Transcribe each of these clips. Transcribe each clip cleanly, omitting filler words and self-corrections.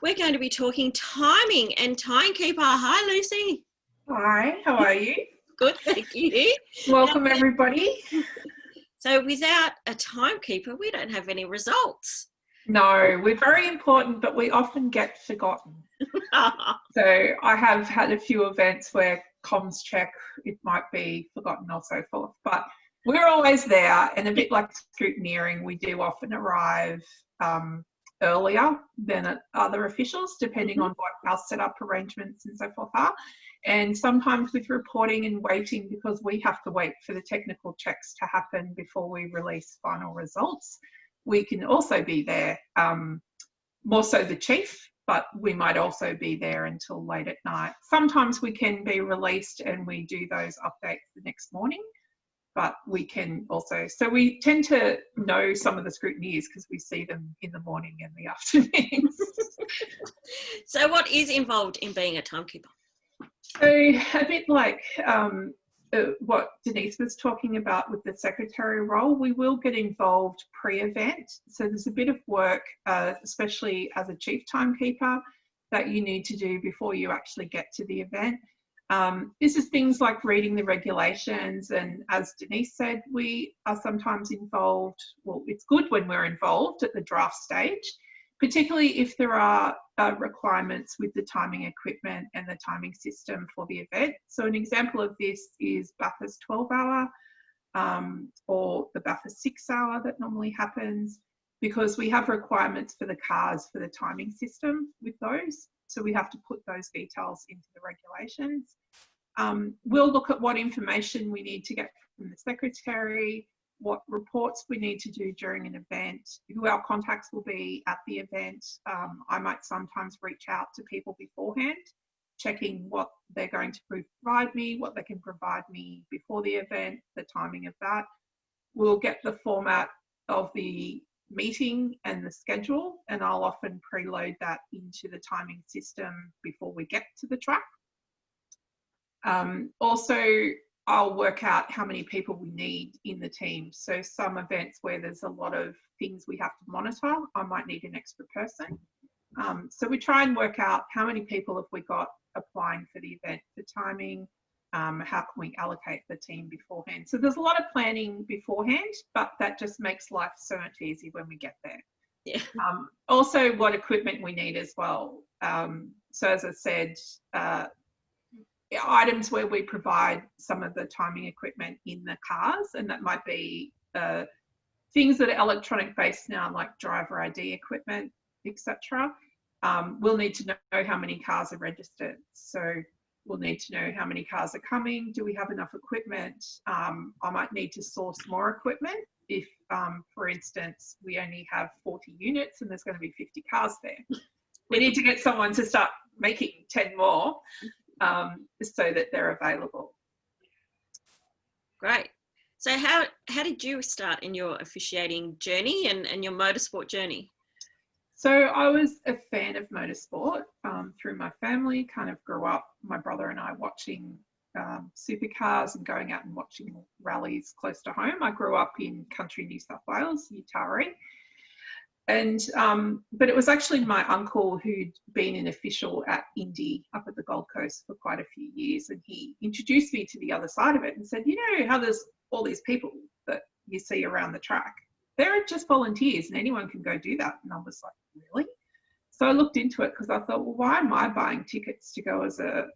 We're going to be talking timing and Timekeeper. Hi, Lucy. Hi, how are you? Good, thank you. Welcome, everybody. So without a timekeeper, we don't have any results. No, we're very important, but we often get forgotten. So I have had a few events where comms check, it might be forgotten or so forth, but we're always there, and a bit like scrutineering, we do often arrive earlier than other officials, depending on what our setup arrangements and so forth are. And sometimes with reporting and waiting, because we have to wait for the technical checks to happen before we release final results, we can also be there, more so the chief, but we might also be there until late at night. Sometimes we can be released and we do those updates the next morning, but we can also, so we tend to know some of the scrutineers because we see them in the morning and the afternoons. So what is involved in being a timekeeper? So a bit like what Denise was talking about with the secretary role, we will get involved pre-event. So there's a bit of work, especially as a chief timekeeper, that you need to do before you actually get to the event. This is things like reading the regulations, and as Denise said, we are sometimes involved, well, it's good when we're involved at the draft stage, particularly if there are requirements with the timing equipment and the timing system for the event. So an example of this is Bathurst 12-hour or the Bathurst 6-hour that normally happens, because we have requirements for the cars for the timing system with those. So we have to put those details into the regulations. We'll look at what information we need to get from the secretary, what reports we need to do during an event, who our contacts will be at the event. I might sometimes reach out to people beforehand, checking what they're going to provide me, what they can provide me before the event, the timing of that. We'll get the format of the meeting and the schedule, and I'll often preload that into the timing system before we get to the track. Also, I'll work out how many people we need in the team. So some events where there's a lot of things we have to monitor, I might need an extra person. So we try and work out how many people have we got applying for the event for timing, how can we allocate the team beforehand. So there's a lot of planning beforehand, but that just makes life so much easier when we get there. Yeah. Also what equipment we need as well. So as I said, items where we provide some of the timing equipment in the cars, and that might be things that are electronic based now, like driver ID equipment, etc. We'll need to know how many cars are registered. So we'll need to know how many cars are coming. Do we have enough equipment? I might need to source more equipment if, for instance, we only have 40 units and there's going to be 50 cars there. We need to get someone to start making 10 more. So that they're available. Great. So how did you start in your officiating journey and your motorsport journey? So I was a fan of motorsport through my family, kind of grew up, my brother and I, watching supercars and going out and watching rallies close to home. I grew up in country New South Wales, Utah. And but it was actually my uncle who'd been an official at Indy up at the Gold Coast for quite a few years, and he introduced me to the other side of it and said, you know how there's all these people that you see around the track, they're just volunteers and anyone can go do that. And I was like, really? So I looked into it because I thought, well, why am I buying tickets to go as a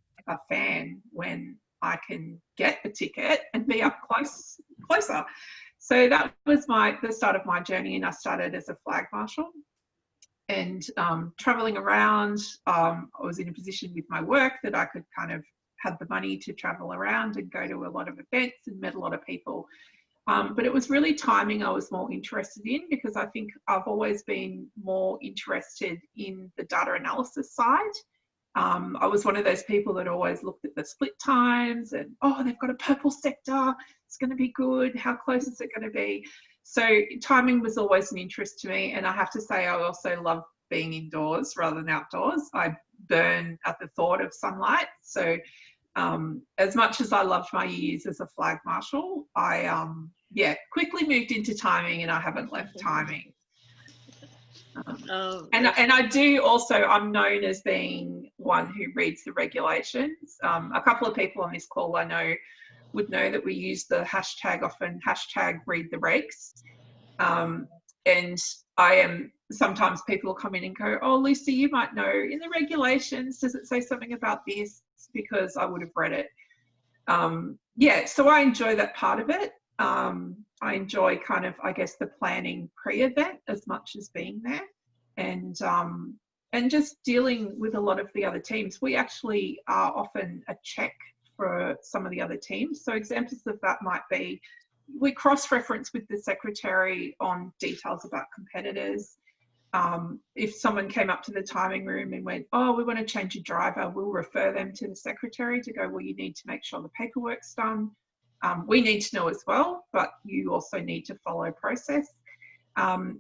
fan when I can get a ticket and be up closer? So that was the start of my journey, and I started as a flag marshal and travelling around. I was in a position with my work that I could kind of had the money to travel around and go to a lot of events and met a lot of people. But it was really timing I was more interested in, because I think I've always been more interested in the data analysis side. I was one of those people that always looked at the split times and, oh, they've got a purple sector, it's going to be good, how close is it going to be? So timing was always an interest to me, and I have to say I also love being indoors rather than outdoors. I burn at the thought of sunlight. So as much as I loved my years as a flag marshal, I quickly moved into timing, and I haven't left timing. Oh, And I do also, I'm known as being one who reads the regulations. A couple of people on this call I know would know that we use the hashtag often, hashtag read the regs. And sometimes people will come in and go, oh, Lucy, you might know, in the regulations, does it say something about this? Because I would have read it. So I enjoy that part of it. I enjoy kind of, I guess, the planning pre-event as much as being there, and just dealing with a lot of the other teams. We actually are often a check for some of the other teams. So examples of that might be, we cross-reference with the secretary on details about competitors. If someone came up to the timing room and went, oh, we want to change a driver, we'll refer them to the secretary to go, well, you need to make sure the paperwork's done. We need to know as well, but you also need to follow process.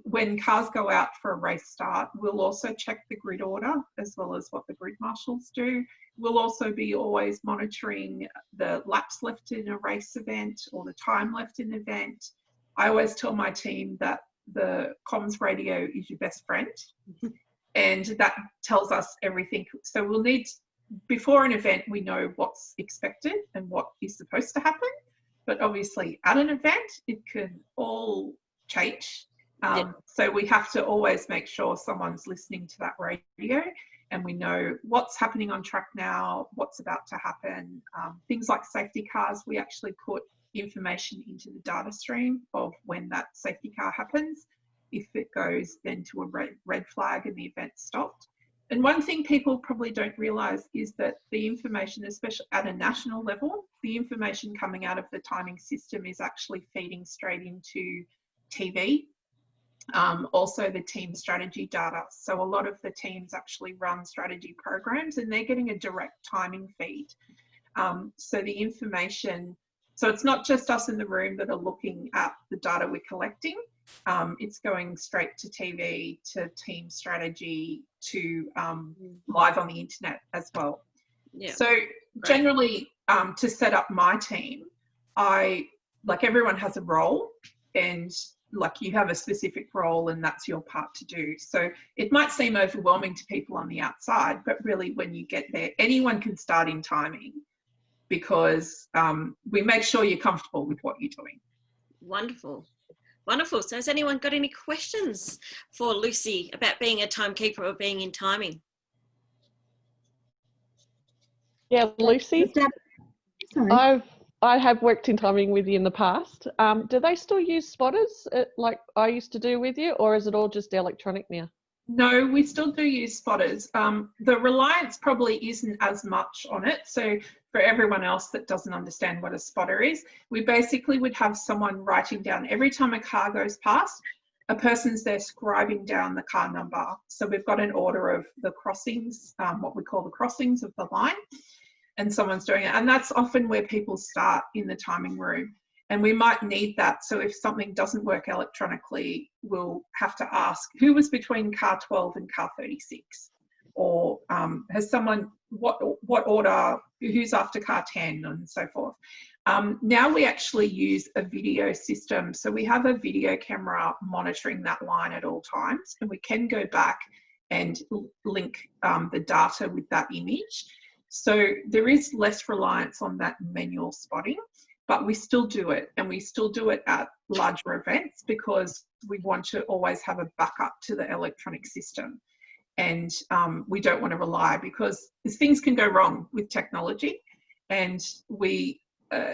When cars go out for a race start, we'll also check the grid order as well as what the grid marshals do. We'll also be always monitoring the laps left in a race event or the time left in an event. I always tell my team that the comms radio is your best friend, and that tells us everything. So we'll need, before an event, we know what's expected and what is supposed to happen. But obviously at an event, it can all change. So we have to always make sure someone's listening to that radio and we know what's happening on track now, what's about to happen. Things like safety cars, we actually put information into the data stream of when that safety car happens. If it goes then to a red flag and the event stopped. And one thing people probably don't realise is that the information, especially at a national level, the information coming out of the timing system is actually feeding straight into TV. Also the team strategy data. So a lot of the teams actually run strategy programs and they're getting a direct timing feed. So the information, so it's not just us in the room that are looking at the data we're collecting. It's going straight to TV, to team strategy, to live on the internet as well. Yeah. So generally, to set up my team, like everyone has a role, and like you have a specific role and that's your part to do. So it might seem overwhelming to people on the outside, but really when you get there, anyone can start in timing, because we make sure you're comfortable with what you're doing. Wonderful. Wonderful. So has anyone got any questions for Lucy about being a timekeeper or being in timing? Yeah, Lucy, I have worked in timing with you in the past. Do they still use spotters like I used to do with you, or is it all just electronic now? No, we still do use spotters. The reliance probably isn't as much on it. So for everyone else that doesn't understand what a spotter is, we basically would have someone writing down every time a car goes past, a person's there scribing down the car number. So we've got an order of the crossings, what we call the crossings of the line, and someone's doing it. And that's often where people start in the timing room. And we might need that. So if something doesn't work electronically, we'll have to ask who was between car 12 and car 36, or has someone, what order, who's after car 10, and so forth. Now we actually use a video system. So we have a video camera monitoring that line at all times, and we can go back and link the data with that image. So there is less reliance on that manual spotting, but we still do it, and we still do it at larger events because we want to always have a backup to the electronic system. And we don't want to rely, because things can go wrong with technology, and we,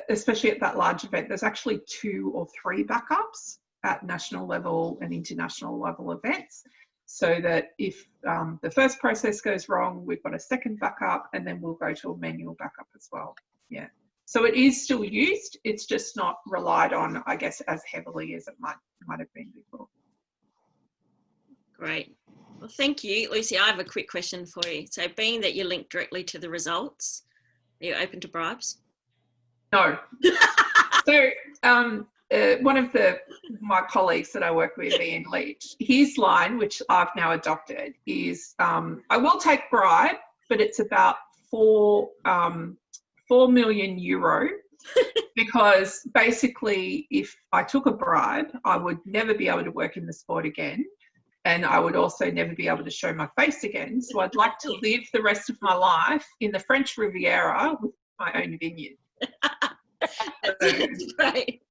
especially at that large event, there's actually 2 or 3 backups at national level and international level events, so that if the first process goes wrong, we've got a second backup, and then we'll go to a manual backup as well. Yeah. So it is still used, it's just not relied on, I guess, as heavily as it might have been before. Great. Well, thank you, Lucy. I have a quick question for you. So being that you link directly to the results, are you open to bribes? No. So one of my colleagues that I work with, Ian Leach, his line, which I've now adopted, is I will take bribe, but it's about 4 million euro, because basically if I took a bribe, I would never be able to work in the sport again. and I would also never be able to show my face again. So I'd like to live the rest of my life in the French Riviera with my own vineyard. That's great.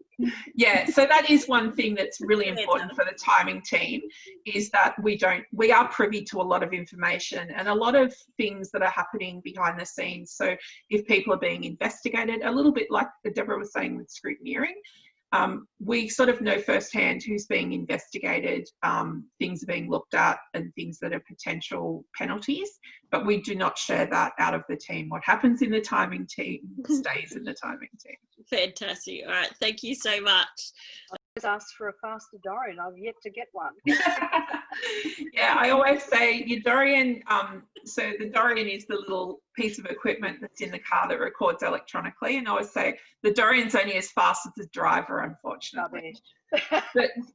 Yeah, so that is one thing that's really important for the timing team, is that we are privy to a lot of information and a lot of things that are happening behind the scenes. So if people are being investigated, a little bit like Deborah was saying with scrutineering, we sort of know firsthand who's being investigated, things are being looked at, and things that are potential penalties, but we do not share that out of the team. What happens in the timing team stays in the timing team. Fantastic. All right, thank you so much. I always ask for a faster Dorian. I've yet to get one. Yeah, I always say your Dorian, so the Dorian is the little piece of equipment that's in the car that records electronically, and I always say the Dorian's only as fast as the driver, unfortunately.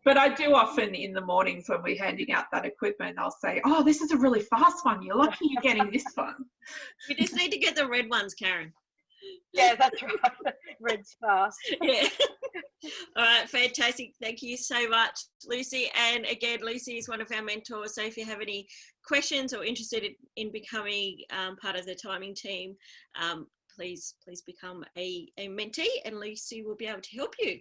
But I do often in the mornings when we're handing out that equipment, I'll say, oh, this is a really fast one. You're lucky you're getting this one. We just need to get the red ones, Karen. Yeah, that's right. Red's fast. Yeah. All right, fantastic. Thank you so much, Lucy. And again, Lucy is one of our mentors. So if you have any questions or interested in becoming part of the timing team, please become a mentee, and Lucy will be able to help you.